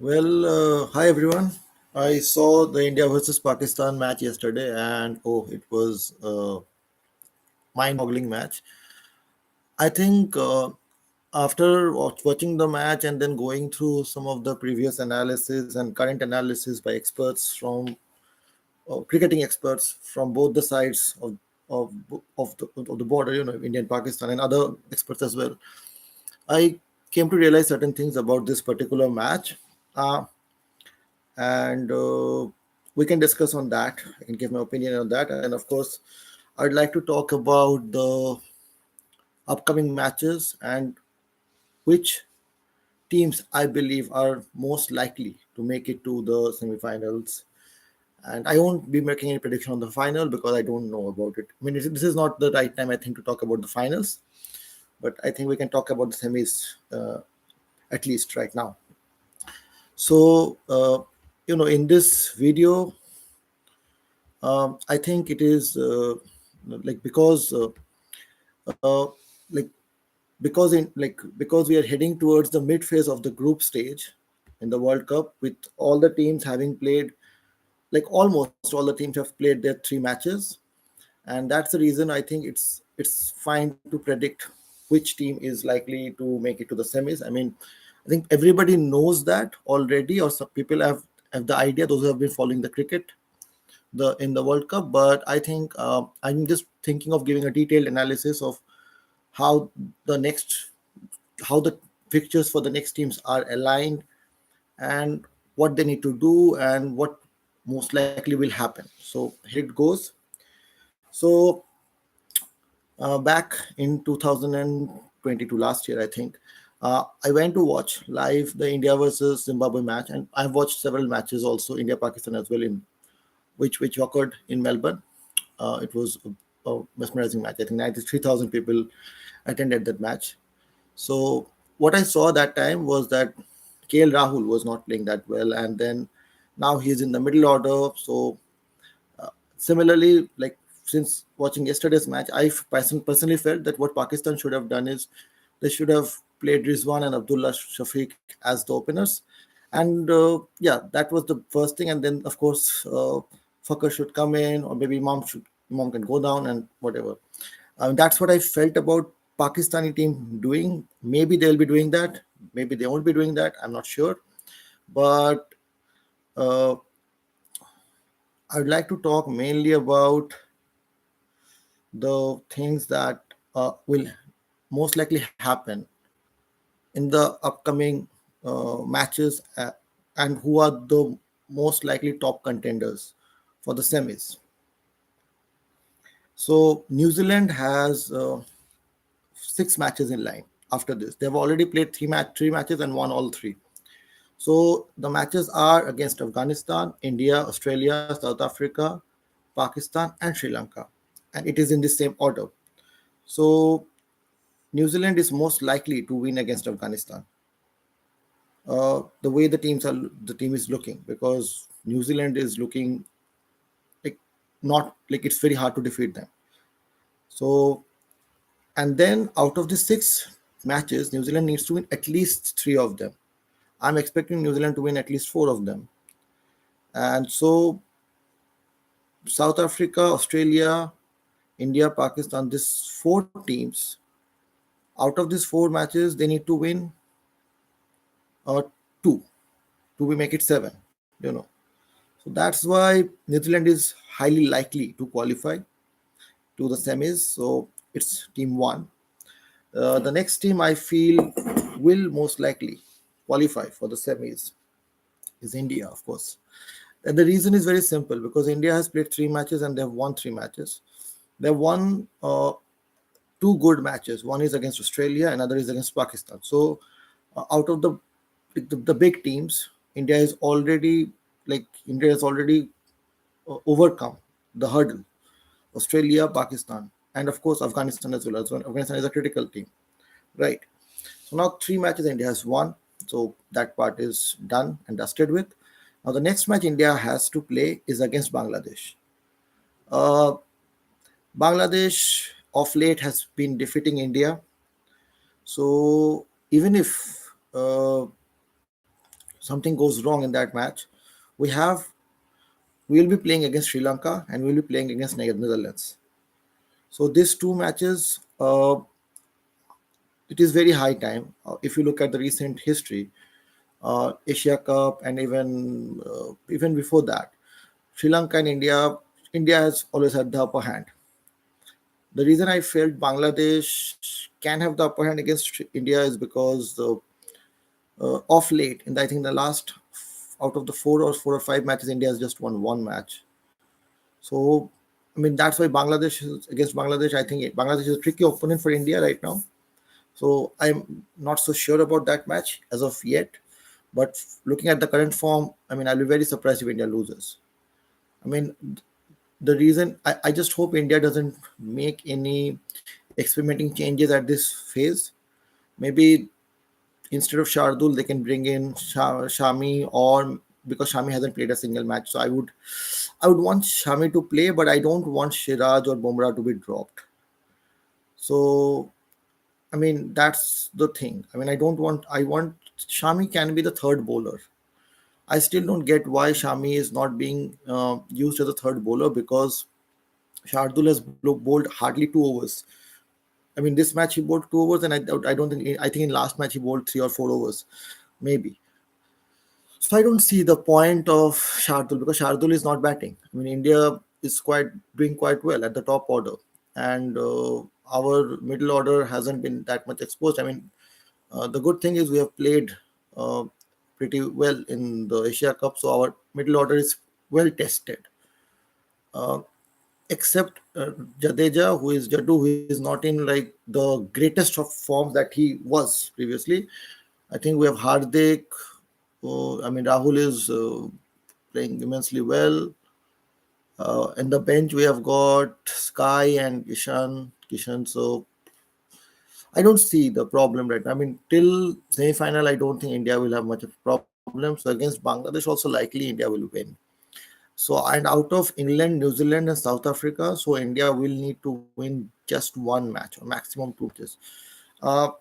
Hi everyone. I saw the India versus Pakistan match yesterday, and it was a mind-boggling match. I think after watching the match and then going through some of the previous analysis and current analysis by experts from cricketing experts from both the sides of of the border, India and Pakistan, and other experts as well, I came to realize certain things about this particular match. And we can discuss on that. I can give my opinion on that, and of course, I'd like to talk about the upcoming matches and which teams I believe are most likely to make it to the semifinals. And I won't be making any prediction on the final because I don't know about it. I mean, this is not the right time, I think, to talk about the finals, but I think we can talk about the semis at least right now. So, in this video, I think it is like uh, like because we are heading towards the mid phase of the group stage in the World Cup, with all the teams having played, like almost all the teams have played their three matches, and that's the reason I think it's fine to predict which team is likely to make it to the semis. I mean, I think everybody knows that already, or some people have the idea, those who have been following the cricket the in the World Cup. But I think I'm just thinking of giving a detailed analysis of how the next how the fixtures for the next teams are aligned, and what they need to do, and what most likely will happen. So here it goes. So back in 2022, last year, I think, I went to watch live the India versus Zimbabwe match, and I've watched several matches also, India Pakistan as well, in which occurred in Melbourne. It was a mesmerizing match. I think 93,000 people attended that match. So what I saw that time was that KL Rahul was not playing that well, and then now he's in the middle order. So similarly, like, since watching yesterday's match, I personally felt that what Pakistan should have done is they should have played Rizwan and Abdullah Shafiq as the openers, and yeah, that was the first thing. And then of course, Fakar should come in, or maybe Imam can go down and whatever. That's what I felt about Pakistani team doing. Maybe they'll be doing that. Maybe they won't be doing that. I'm not sure. But uh, I'd like to talk mainly about the things that will most likely happen in the upcoming matches, and who are the most likely top contenders for the semis. So New Zealand has 6 matches in line. After this, they've already played three matches and won all three. So the matches are against Afghanistan, India, Australia, South Africa, Pakistan, and Sri Lanka, and it is in the same order. So New Zealand is most likely to win against Afghanistan. The way the team is looking, because New Zealand is looking like, not like it's very hard to defeat them. So, and then out of the 6 matches, New Zealand needs to win at least 3 of them. I'm expecting New Zealand to win at least 4 of them. And so South Africa, Australia, India, Pakistan, these 4 teams, out of these 4 matches, they need to win uh, two to make it 7. So that's why New Zealand is highly likely to qualify to the semis. So it's team one. The next team I feel will most likely qualify for the semis is India, of course. And the reason is very simple, because India has played 3 matches and they have won 3 matches. They've won 2 good matches. One is against Australia, another is against Pakistan. So out of the big teams, India has already overcome the hurdle. Australia, Pakistan, and of course Afghanistan as well. So Afghanistan is a critical team, right? So now 3 matches India has won. So that part is done and dusted with. Now the next match India has to play is against Bangladesh. Uh, Bangladesh of late has been defeating India. So even if something goes wrong in that match, we have we will be playing against Sri Lanka and we will be playing against Netherlands. So these two matches, it is very high time. If you look at the recent history, Asia Cup, and even before that, Sri Lanka and India has always had the upper hand. The reason I felt Bangladesh can have the upper hand against India is because of late, in I think the last out of the four or five matches, India has just won one match. So, I mean, that's why against Bangladesh. I think Bangladesh is a tricky opponent for India right now. So I'm not so sure about that match as of yet. But looking at the current form, I mean, I'll be very surprised if India loses. I mean, the reason I just hope India doesn't make any experimenting changes at this phase. Maybe instead of Shardul, they can bring in Shami, or because Shami hasn't played a single match. So I would want Shami to play, but I don't want Shiraj or Bumrah to be dropped. So I mean that's the thing. I mean I want Shami can be the third bowler. I still don't get why Shami is not being used as a third bowler, because Shardul has bowled hardly 2 overs. I mean, this match he bowled 2 overs, and I don't think I think in last match he bowled 3 or 4 overs, maybe. So I don't see the point of Shardul, because Shardul is not batting. I mean, India is quite doing quite well at the top order, and our middle order hasn't been that much exposed. I mean, the good thing is we have played uh, pretty well in the Asia Cup, so our middle order is well tested. Uh, Except Jadeja, who is Jadu, who is not in like the greatest of forms that he was previously. I think we have Hardik. I mean, Rahul is playing immensely well. In the bench, we have got Sky and Kishan. Kishan. So I don't see the problem right now. I mean, till semi-final, I don't think India will have much of a problem. So against Bangladesh, also likely India will win. So, and out of England, New Zealand, and South Africa, so India will need to win just one match or maximum two matches. Uh,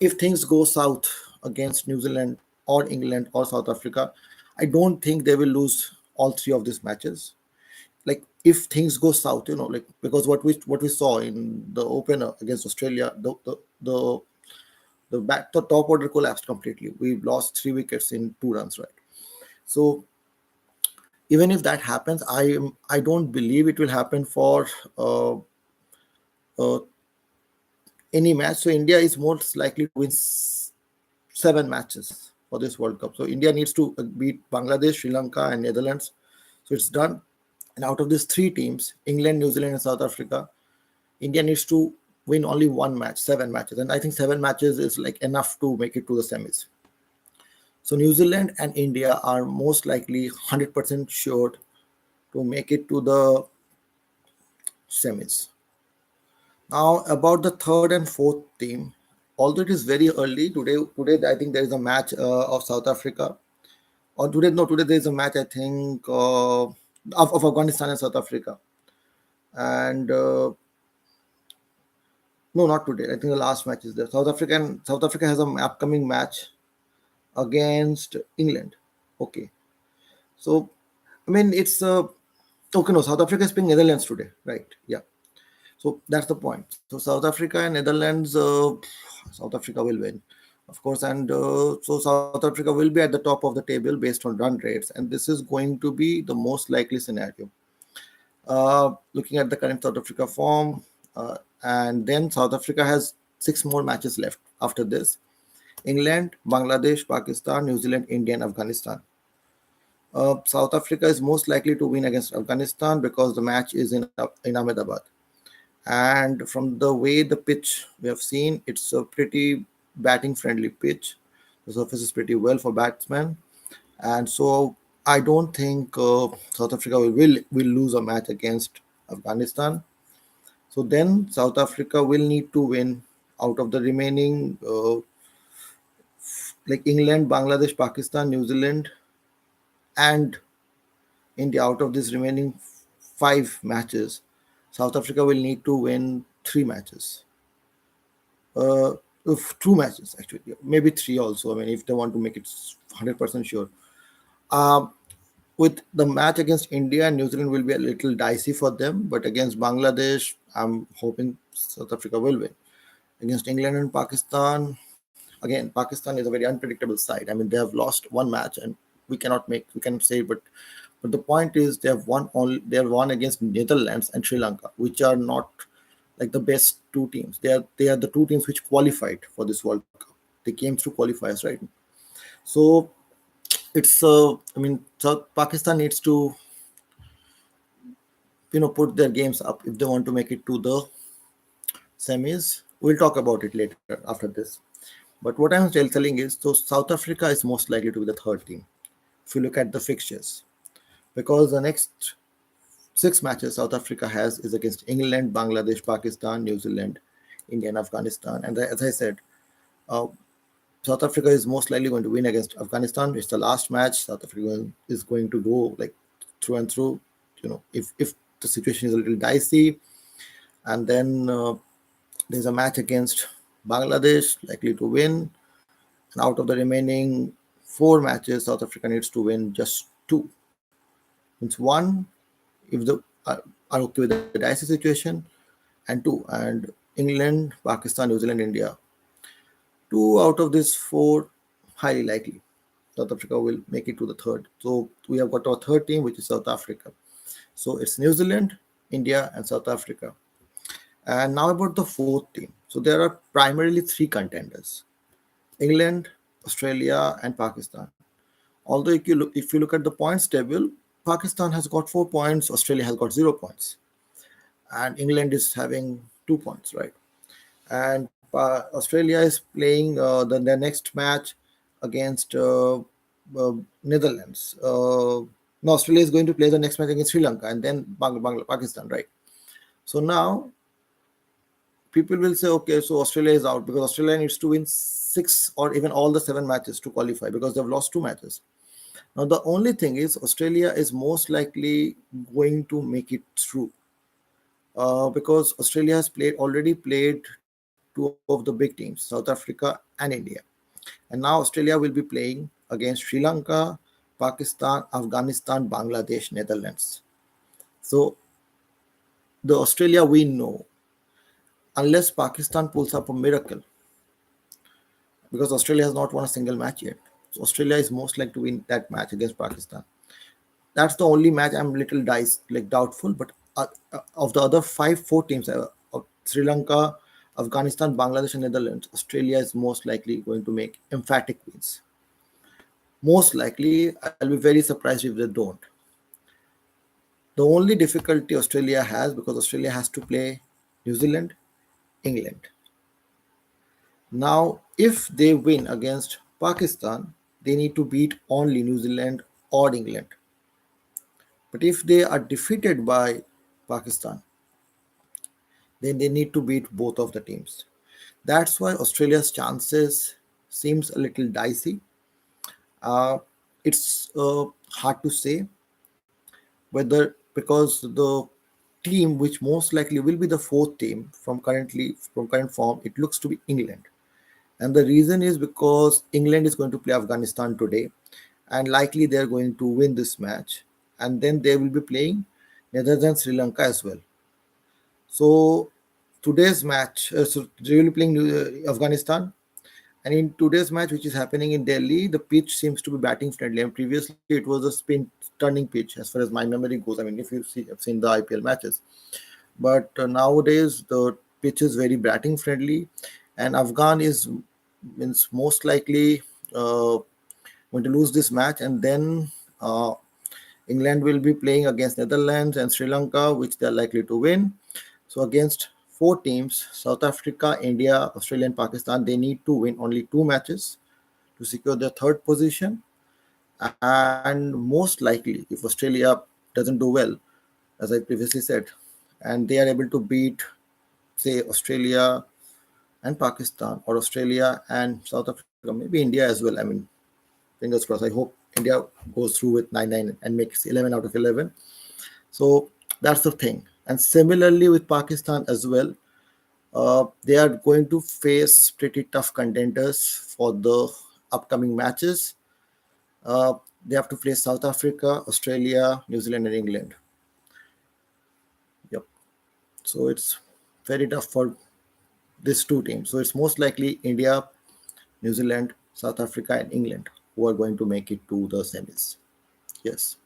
if things go south against New Zealand or England or South Africa, I don't think they will lose all three of these matches. Like if things go south, like because what we saw in the opener against Australia, the top order collapsed completely. We lost 3 wickets in 2 runs, right? So even if that happens, I don't believe it will happen for uh, uh, any match. So India is most likely to win 7 matches for this World Cup. So India needs to beat Bangladesh, Sri Lanka, and Netherlands. So it's done. And out of these three teams, England, New Zealand, and South Africa, India needs to win only one match, 7 matches. And I think 7 matches is like enough to make it to the semis. So New Zealand and India are most likely 100% sure to make it to the semis. Now about the third and fourth team, although it is very early today I think there is a match of South Africa. Or today, no, today there is a match I think of Afghanistan and South Africa. And no, not today. I think the last match is there. South Africa has an upcoming match against England. Okay, so I mean it's okay. No, South Africa is playing Netherlands today, right? Yeah. So that's the point. So South Africa and Netherlands, South Africa will win, of course, and so South Africa will be at the top of the table based on run rates, and this is going to be the most likely scenario. Looking at the current South Africa form, and then South Africa has 6 more matches left after this: England, Bangladesh, Pakistan, New Zealand, India, and Afghanistan. South Africa is most likely to win against Afghanistan because the match is in Ahmedabad. And from the way the pitch we have seen, it's a pretty batting friendly pitch. The surface is pretty well for batsmen, and so I don't think South Africa will lose a match against Afghanistan. So then South Africa will need to win out of the remaining like England, Bangladesh, Pakistan, New Zealand, and India. Out of these remaining 5 matches, South Africa will need to win 3 matches. two matches actually, maybe three also. I mean, if they want to make it 100% sure. Um, with the match against India and New Zealand will be a little dicey for them, but against Bangladesh, I'm hoping South Africa will win. Against England and Pakistan, again, Pakistan is a very unpredictable side. I mean, they have lost one match, and we cannot say, but the point is they have won against Netherlands and Sri Lanka, which are not like the best two teams. They are the two teams which qualified for this World Cup. They came through qualifiers, right? So it's I mean, South Pakistan needs to put their games up if they want to make it to the semis. We'll talk about it later after this. But what I'm still telling is, so South Africa is most likely to be the third team if you look at the fixtures, because the next six matches South Africa has is against England, Bangladesh, Pakistan, New Zealand, India, and Afghanistan. And as I said, uh, South Africa is most likely going to win against Afghanistan. It's the last match. South Africa is going to go like through and through. If the situation is a little dicey, and then there's a match against Bangladesh likely to win. And out of the remaining four matches, South Africa needs to win just two. Means one if the are okay with the dicey situation, and two, and England, Pakistan, New Zealand, India. Two out of these four highly likely. South Africa will make it to the third. So we have got our third team, which is South Africa. So it's New Zealand, India, and South Africa. And now about the fourth team. So there are primarily three contenders: England, Australia, and Pakistan. Although if you look at the points table, Pakistan has got 4 points, Australia has got 0 points, and England is having 2 points, right? And Australia is playing their next match against Netherlands. No, Australia is going to play the next match against Sri Lanka and then Pakistan, right? So now people will say, okay, so Australia is out because Australia needs to win six or even all the seven matches to qualify because they've lost two matches. Now, the only thing is, Australia is most likely going to make it through because Australia has already played two of the big teams, South Africa and India. And now Australia will be playing against Sri Lanka, Pakistan, Afghanistan, Bangladesh, Netherlands. So the Australia we know, unless Pakistan pulls up a miracle, because Australia has not won a single match yet. So Australia is most likely to win that match against Pakistan. That's the only match I'm little doubtful. But of the other four teams, of Sri Lanka, Afghanistan, Bangladesh, and Netherlands, Australia is most likely going to make emphatic wins. Most likely, I'll be very surprised if they don't. The only difficulty Australia has, because Australia has to play New Zealand, England. Now, if they win against Pakistan, they need to beat only New Zealand or England. But if they are defeated by Pakistan, then they need to beat both of the teams. That's why Australia's chances seems a little dicey. Uh, it's hard to say whether, because the team which most likely will be the fourth team from current form, it looks to be England. And the reason is because England is going to play Afghanistan today, and likely they're going to win this match. And then they will be playing Netherlands, Sri Lanka as well. So today's match, so they will be playing Afghanistan. And in today's match, which is happening in Delhi, the pitch seems to be batting friendly. And previously, it was a spin turning pitch, as far as my memory goes. I mean, if have seen the IPL matches, but nowadays the pitch is very batting friendly, and Afghan is means most likely going to lose this match, and then England will be playing against Netherlands and Sri Lanka, which they are likely to win. So against four teams, South Africa, India, Australia, and Pakistan, they need to win only two matches to secure their third position. And most likely, if Australia doesn't do well, as I previously said, and they are able to beat, say, Australia and Pakistan, or Australia and South Africa, maybe India as well. I mean, fingers crossed. I hope India goes through with 9-9 and makes 11 out of 11. So that's the thing. And similarly with Pakistan as well, They are going to face pretty tough contenders for the upcoming matches. Uh, they have to face South Africa, Australia, New Zealand, and England. Yep. So it's very tough for these two teams. So it's most likely India, New Zealand, South Africa, and England who are going to make it to the semis. Yes.